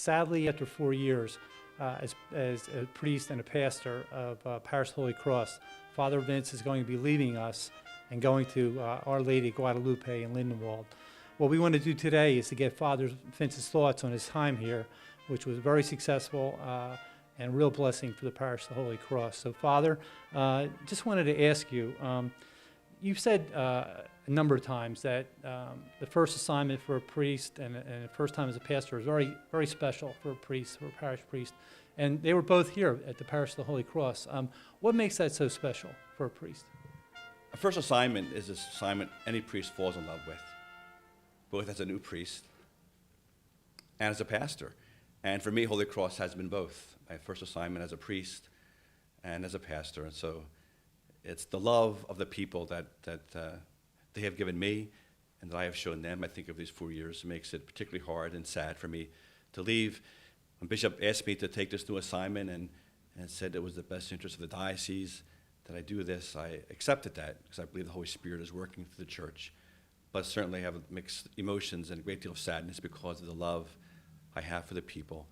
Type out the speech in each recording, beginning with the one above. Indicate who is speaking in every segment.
Speaker 1: Sadly, after 4 years as a priest and a pastor of Parish Holy Cross, Father Vince is going to be leaving us and going to Our Lady Guadalupe in Lindenwold. What we want to do today is to get Father Vince's thoughts on his time here, which was very successful and a real blessing for the Parish of the Holy Cross. So, Father, just wanted to ask you, you've said a number of times that the first assignment for a priest and the first time as a pastor is very, very special for a priest, for a parish priest. And they were both here at the Parish of the Holy Cross. What makes that so special for a priest?
Speaker 2: A first assignment is an assignment any priest falls in love with, both as a new priest and as a pastor. And for me, Holy Cross has been both. My first assignment as a priest and as a pastor. And so it's the love of the people that they have given me and that I have shown them. I think of these 4 years makes it particularly hard and sad for me to leave. When Bishop asked me to take this new assignment and said it was the best interest of the diocese that I do this, I accepted that because I believe the Holy Spirit is working through the church. But certainly I have mixed emotions and a great deal of sadness because of the love I have for the people.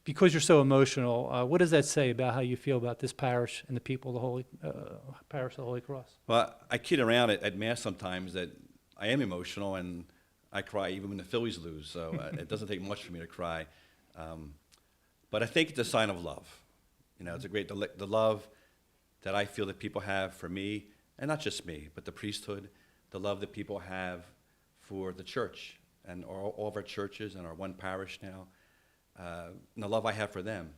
Speaker 1: Because you're so emotional, what does that say about how you feel about this parish and the people of the Holy Parish of the Holy Cross?
Speaker 2: Well, I kid around at Mass sometimes that I am emotional and I cry even when the Phillies lose, so it doesn't take much for me to cry. But I think it's a sign of love. You know, it's a great, the love that I feel that people have for me, and not just me, but the priesthood, the love that people have for the church and all of our churches and our one parish now. And the love I have for them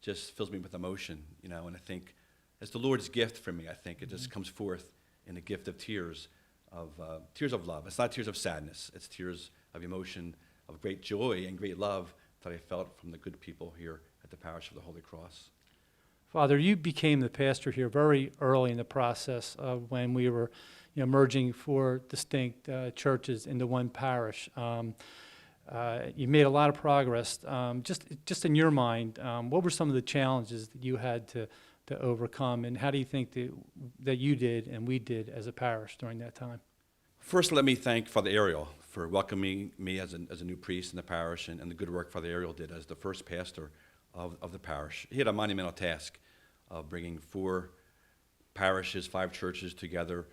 Speaker 2: just fills me with emotion, you know, and I think it's the Lord's gift for me. I think it just comes forth in the gift of tears of love. It's not tears of sadness. It's tears of emotion, of great joy and great love that I felt from the good people here at the Parish of the Holy Cross.
Speaker 1: Father, you became the pastor here very early in the process of when we were, merging four distinct churches into one parish. You made a lot of progress. Just in your mind, what were some of the challenges that you had to overcome, and how do you think that you did and we did as a parish during that time?
Speaker 2: First, let me thank Father Ariel for welcoming me as a new priest in the parish and the good work Father Ariel did as the first pastor of the parish. He had a monumental task of bringing 4 parishes, 5 churches together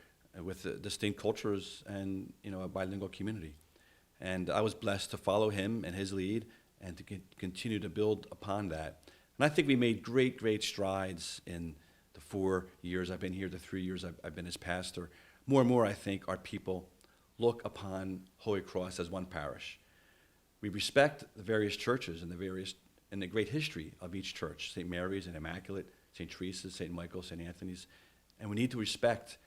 Speaker 2: with distinct cultures and a bilingual community. And I was blessed to follow him and his lead and to continue to build upon that. And I think we made great, great strides in the 4 years I've been here, the 3 years I've been his pastor. More and more, I think, our people look upon Holy Cross as one parish. We respect the various churches and the great history of each church, St. Mary's and Immaculate, St. Teresa's, St. Michael's, St. Anthony's. And we need to respect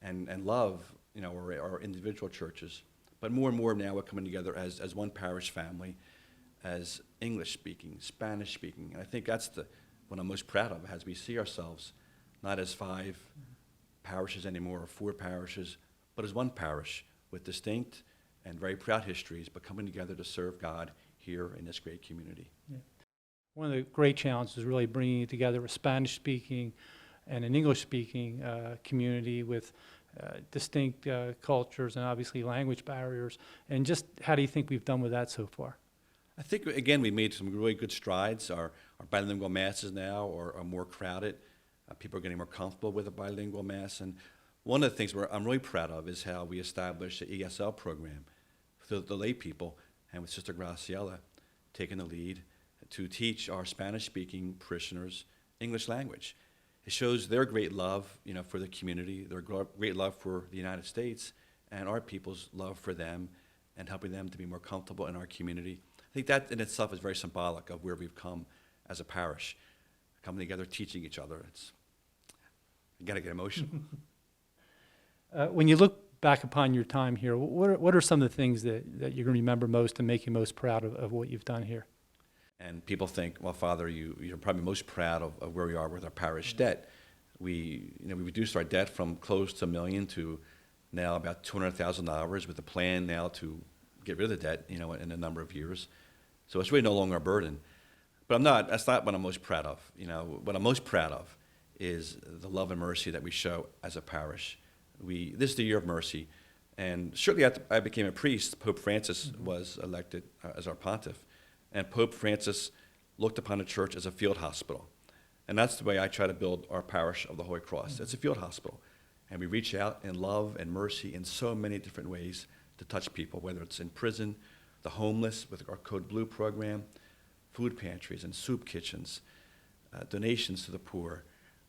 Speaker 2: and love our individual churches. But more and more now we're coming together as one parish family, as English-speaking, Spanish-speaking. And I think that's what I'm most proud of, as we see ourselves not as 5 parishes anymore or 4 parishes, but as one parish with distinct and very proud histories, but coming together to serve God here in this great community.
Speaker 1: Yeah. One of the great challenges is really bringing together a Spanish-speaking and an English-speaking community with distinct cultures and obviously language barriers. And just how do you think we've done with that so far?
Speaker 2: I think, again, we made some really good strides. Our bilingual masses now are more crowded. People are getting more comfortable with a bilingual mass. And one of the things I'm really proud of is how we established the ESL program for the lay people, and with Sister Graciela taking the lead to teach our Spanish-speaking parishioners English language. It shows their great love, for the community, their great love for the United States, and our people's love for them, and helping them to be more comfortable in our community. I think that in itself is very symbolic of where we've come as a parish, coming together, teaching each other. You got to get emotional.
Speaker 1: When you look back upon your time here, what are some of the things that you're going to remember most and make you most proud of what you've done here?
Speaker 2: And people think, well, Father, you're probably most proud of where we are with our parish debt. We reduced our debt from close to $1 million to now about $200,000 with a plan now to get rid of the debt, in a number of years. So it's really no longer a burden. But that's not what I'm most proud of. What I'm most proud of is the love and mercy that we show as a parish. This is the year of mercy. And shortly after I became a priest, Pope Francis was elected as our pontiff. And Pope Francis looked upon the church as a field hospital. And that's the way I try to build our parish of the Holy Cross. It's a field hospital. And we reach out in love and mercy in so many different ways to touch people, whether it's in prison, the homeless with our Code Blue program, food pantries and soup kitchens, donations to the poor,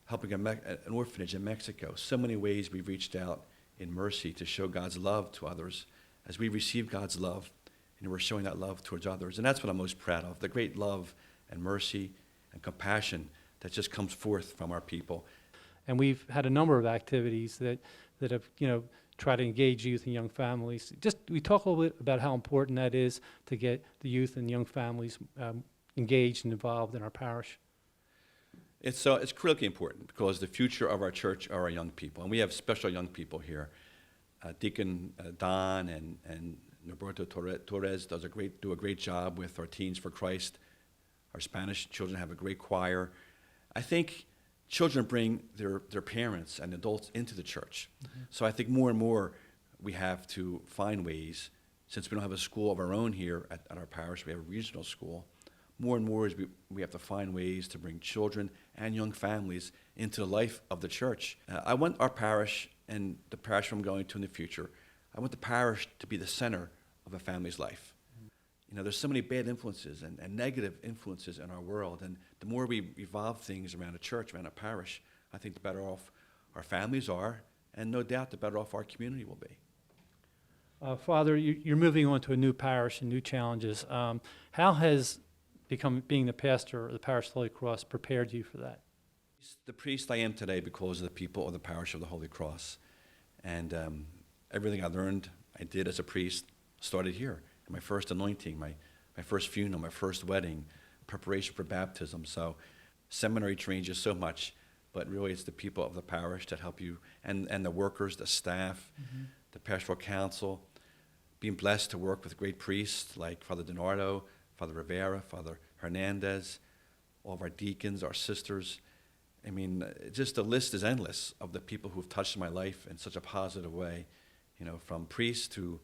Speaker 2: helping an orphanage in Mexico. So many ways we've reached out in mercy to show God's love to others as we receive God's love, and we're showing that love towards others. And that's what I'm most proud of, the great love and mercy and compassion that just comes forth from our people.
Speaker 1: And we've had a number of activities that have, tried to engage youth and young families. We talk a little bit about how important that is to get the youth and young families engaged and involved in our parish.
Speaker 2: It's critically important because the future of our church are our young people. And we have special young people here. Deacon Don and Roberto Torres do a great job with our Teens for Christ. Our Spanish children have a great choir. I think children bring their parents and adults into the church. Mm-hmm. So I think more and more we have to find ways, since we don't have a school of our own here at our parish, we have a regional school, more and more is we have to find ways to bring children and young families into the life of the church. I want our parish and the parish I'm going to in the future, I want the parish to be the center of a family's life. There's so many bad influences and negative influences in our world, and the more we evolve things around a church, around a parish, I think the better off our families are, and no doubt the better off our community will be.
Speaker 1: Father, you're moving on to a new parish and new challenges. How has being the pastor of the Parish of the Holy Cross prepared you for that?
Speaker 2: The priest I am today because of the people of the Parish of the Holy Cross. And everything I learned, I did as a priest, started here. My first anointing, my first funeral, my first wedding, preparation for baptism. So seminary trains you so much, but really it's the people of the parish that help you, and the workers, the staff, mm-hmm. the pastoral council. Being blessed to work with great priests like Father Donardo, Father Rivera, Father Hernandez, all of our deacons, our sisters. I mean, just the list is endless of the people who have touched my life in such a positive way, from priests to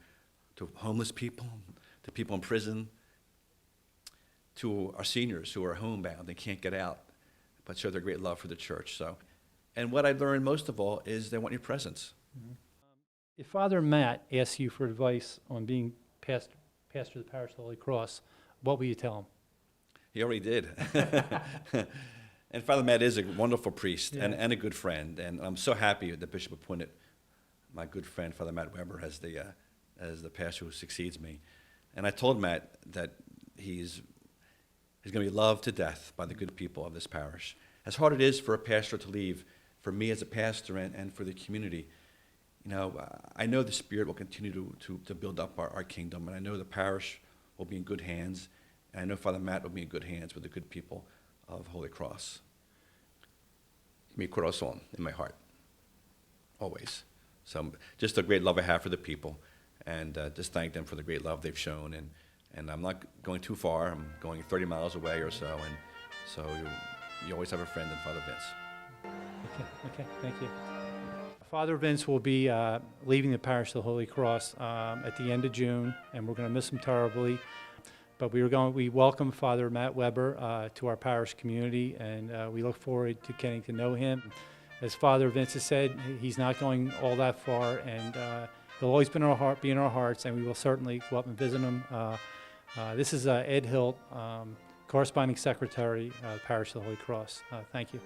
Speaker 2: homeless people, to people in prison, to our seniors who are homebound. They can't get out, but show their great love for the church. So, and what I learned most of all is they want your presence.
Speaker 1: Mm-hmm. If Father Matt asks you for advice on being pastor of the Parish of the Holy Cross, what will you tell him?
Speaker 2: He already did. And Father Matt is a wonderful priest,
Speaker 1: yeah.
Speaker 2: and a good friend. And I'm so happy that the bishop appointed my good friend, Father Matt Weber, as the pastor who succeeds me. And I told Matt that he's going to be loved to death by the good people of this parish. As hard it is for a pastor to leave, for me as a pastor and for the community, I know the Spirit will continue to build up our kingdom, and I know the parish will be in good hands, and I know Father Matt will be in good hands with the good people of Holy Cross. Mi corazón, in my heart, always. So just a great love I have for the people, and just thank them for the great love they've shown. And I'm not going too far. I'm going 30 miles away or so, and so you always have a friend in Father Vince.
Speaker 1: Okay, thank you. Father Vince will be leaving the Parish of the Holy Cross at the end of June, and we're going to miss him terribly. But we welcome Father Matt Weber to our parish community, and we look forward to getting to know him. As Father Vince has said, he's not going all that far, and he'll always be in our hearts, and we will certainly go up and visit him. This is Ed Hilt, corresponding secretary, Parish of the Holy Cross. Thank you.